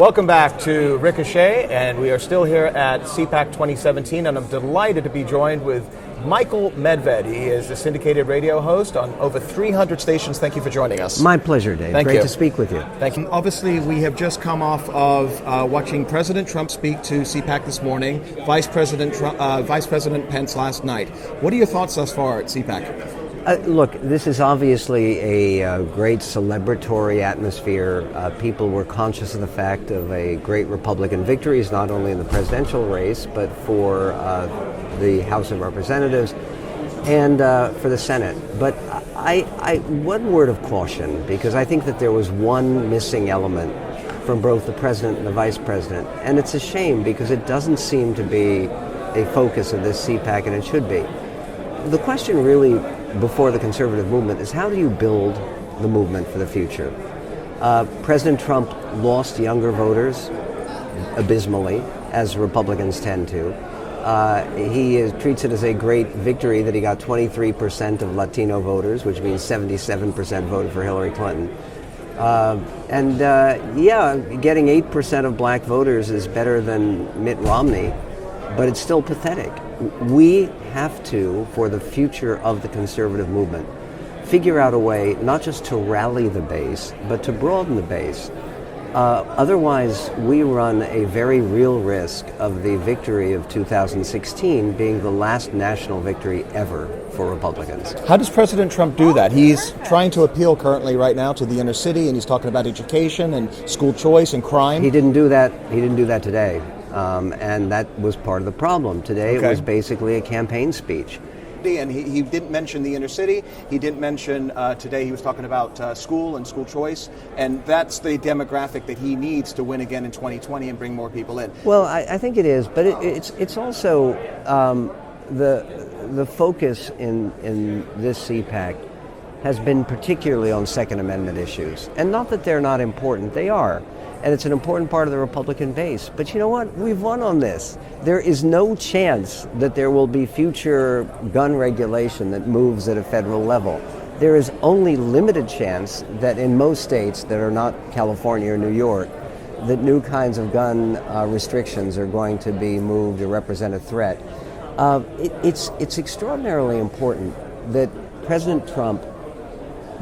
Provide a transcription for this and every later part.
Welcome back to Ricochet, and we are still here at CPAC 2017, and I'm delighted to be joined with Michael Medved. He is a syndicated radio host on over 300 stations. Thank you for joining us. My pleasure, Dave. Thank Great you. to speak with you. Thank you. Obviously, we have just come off of watching President Trump speak to CPAC this morning, Vice President Pence last night. What are your thoughts thus far at CPAC? Look, this is obviously a great celebratory atmosphere. People were conscious of the fact of a great Republican victories, not only in the presidential race, but for the House of Representatives and for the Senate. But one word of caution, because I think that there was one missing element from both the president and the vice president, and it's a shame because it doesn't seem to be a focus of this CPAC, and it should be. The question really before the conservative movement is, how do you build the movement for the future? President Trump lost younger voters abysmally, as Republicans tend to. He treats it as a great victory that he got 23% of Latino voters, which means 77% voted for Hillary Clinton. Getting 8% of black voters is better than Mitt Romney, but it's still pathetic. We have to, for the future of the conservative movement, figure out a way not just to rally the base, but to broaden the base. Otherwise, we run a very real risk of the victory of 2016 being the last national victory ever for Republicans. How does President Trump do that? He's trying to appeal currently right now to the inner city, and he's talking about education and school choice and crime. He didn't do that. He didn't do that today. And that was part of the problem. Today It was basically a campaign speech. And he didn't mention the inner city. He didn't mention, today he was talking about school and school choice. And that's the demographic that he needs to win again in 2020 and bring more people in. Well, I think it is. But it's also the focus in this CPAC has been particularly on Second Amendment issues. And not that they're not important. They are. And it's an important part of the Republican base. But you know what? We've won on this. There is no chance that there will be future gun regulation that moves at a federal level. There is only limited chance that in most states that are not California or New York, that new kinds of gun restrictions are going to be moved or represent a threat. It's extraordinarily important that President Trump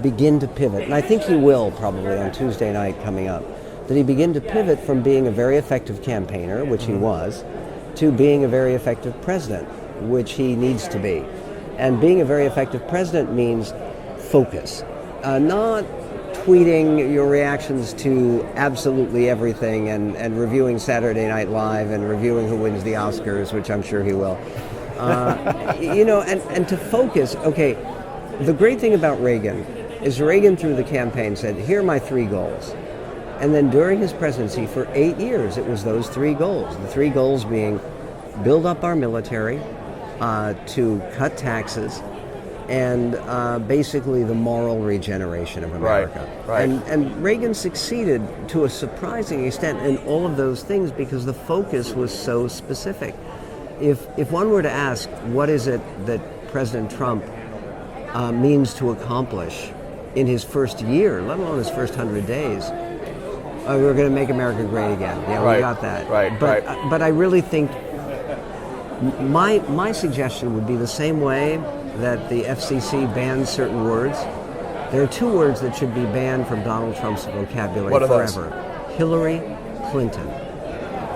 begin to pivot, and I think he will probably on Tuesday night coming up, that he begin to pivot from being a very effective campaigner, which he was, to being a very effective president, which he needs to be. And being a very effective president means focus, not tweeting your reactions to absolutely everything and reviewing Saturday Night Live and reviewing who wins the Oscars, which I'm sure he will. And to focus, okay, the great thing about Reagan is Reagan through the campaign said, here are my 3 goals. And then during his presidency for 8 years, it was those 3 goals. The 3 goals being build up our military, to cut taxes, and basically the moral regeneration of America. Right. And Reagan succeeded to a surprising extent in all of those things because the focus was so specific. If one were to ask, what is it that President Trump means to accomplish in his first year, let alone his first 100 days, we're going to make America great again. Yeah, we got that. But I really think my suggestion would be the same way that the FCC bans certain words. There are 2 words that should be banned from Donald Trump's vocabulary forever. Hillary Clinton.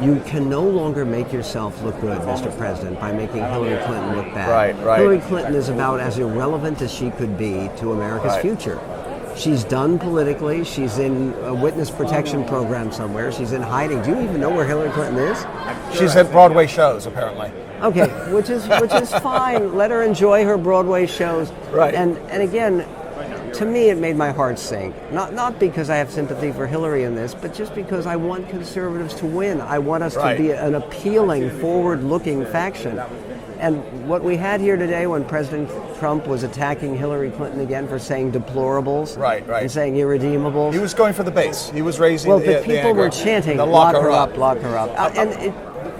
You can no longer make yourself look good, Mr. President, by making Hillary Clinton look bad. Right. Hillary Clinton is about as irrelevant as she could be to America's future. She's done politically. She's in a witness protection program somewhere. She's in hiding. Do you even know where Hillary Clinton is? She's at Broadway shows, apparently. Okay, which is fine. Let her enjoy her Broadway shows. Right. And again, to me, it made my heart sink. Not because I have sympathy for Hillary in this, but just because I want conservatives to win. I want us to be an appealing, forward-looking faction. And what we had here today when President Trump was attacking Hillary Clinton again for saying deplorables and saying irredeemables. He was going for the base. He was raising the people were chanting, lock her up, lock her up.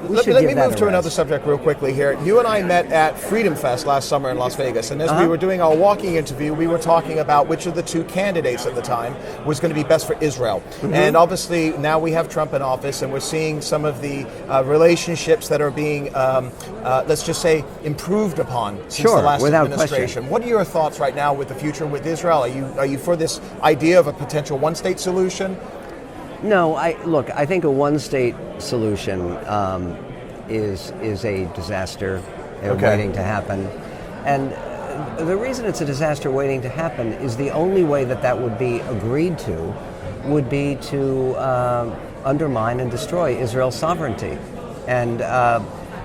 Let me move to another subject real quickly here. You and I met at Freedom Fest last summer in Las Vegas, and as we were doing our walking interview, we were talking about which of the two candidates at the time was going to be best for Israel. And obviously now we have Trump in office, and we're seeing some of the relationships that are being, let's just say, improved upon since the last administration. Question. What are your thoughts right now with the future with Israel? Are you for this idea of a potential one-state solution? No, I think a one-state solution is a disaster waiting to happen. And the reason it's a disaster waiting to happen is the only way that would be agreed to would be to undermine and destroy Israel's sovereignty. And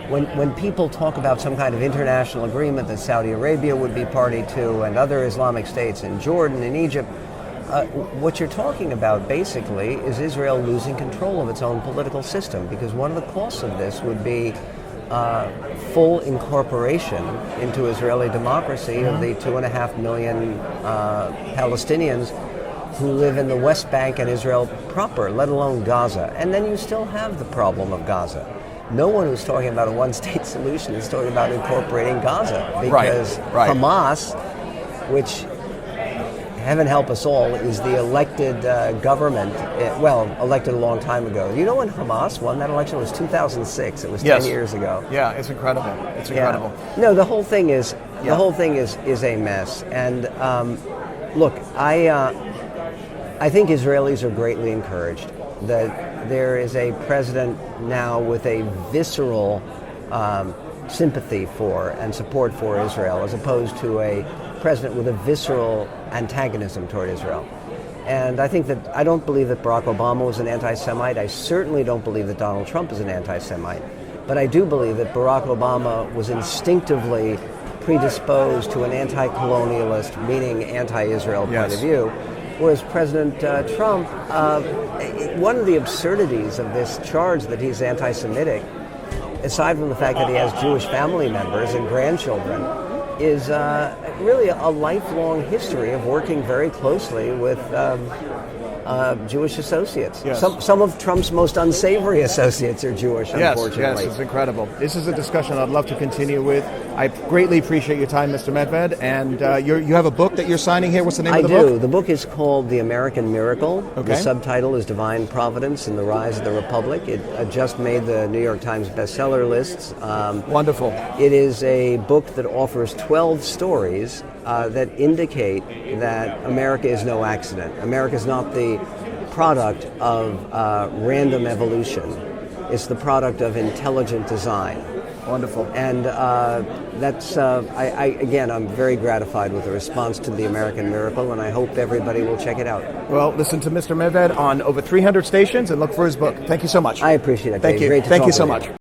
when people talk about some kind of international agreement that Saudi Arabia would be party to and other Islamic states in Jordan and Egypt, what you're talking about basically is Israel losing control of its own political system, because one of the costs of this would be full incorporation into Israeli democracy of the 2.5 million Palestinians who live in the West Bank and Israel proper, let alone Gaza. And then you still have the problem of Gaza. No one who's talking about a one-state solution is talking about incorporating Gaza, because Hamas, which, heaven help us all, is the elected government, elected a long time ago. You know when Hamas won that election? It was 2006. It was 10 years ago. Yeah, it's incredible. It's incredible. No, the whole thing is a mess. And look, I think Israelis are greatly encouraged that there is a president now with a visceral sympathy for and support for Israel, as opposed to a president with a visceral antagonism toward Israel. And I don't believe that Barack Obama was an anti-Semite. I certainly don't believe that Donald Trump is an anti-Semite. But I do believe that Barack Obama was instinctively predisposed to an anti-colonialist, meaning anti-Israel point of view. Whereas President Trump, one of the absurdities of this charge that he's anti-Semitic, aside from the fact that he has Jewish family members and grandchildren, is really a lifelong history of working very closely with Jewish associates. Yes. Some of Trump's most unsavory associates are Jewish, unfortunately. Yes, it's incredible. This is a discussion I'd love to continue with. I greatly appreciate your time, Mr. Medved. And you have a book that you're signing here. What's the name of the book? I do. The book is called The American Miracle. Okay. The subtitle is Divine Providence and the Rise of the Republic. It just made the New York Times bestseller lists. Wonderful. It is a book that offers 12 stories that indicate that America is no accident. America is not the product of random evolution. It's the product of intelligent design. Wonderful. And I'm very gratified with the response to The American Miracle, and I hope everybody will check it out. Well, listen to Mr. Medved on over 300 stations and look for his book. Thank you so much. I appreciate it. Thank Dave. you. Great to Thank talk you so with much.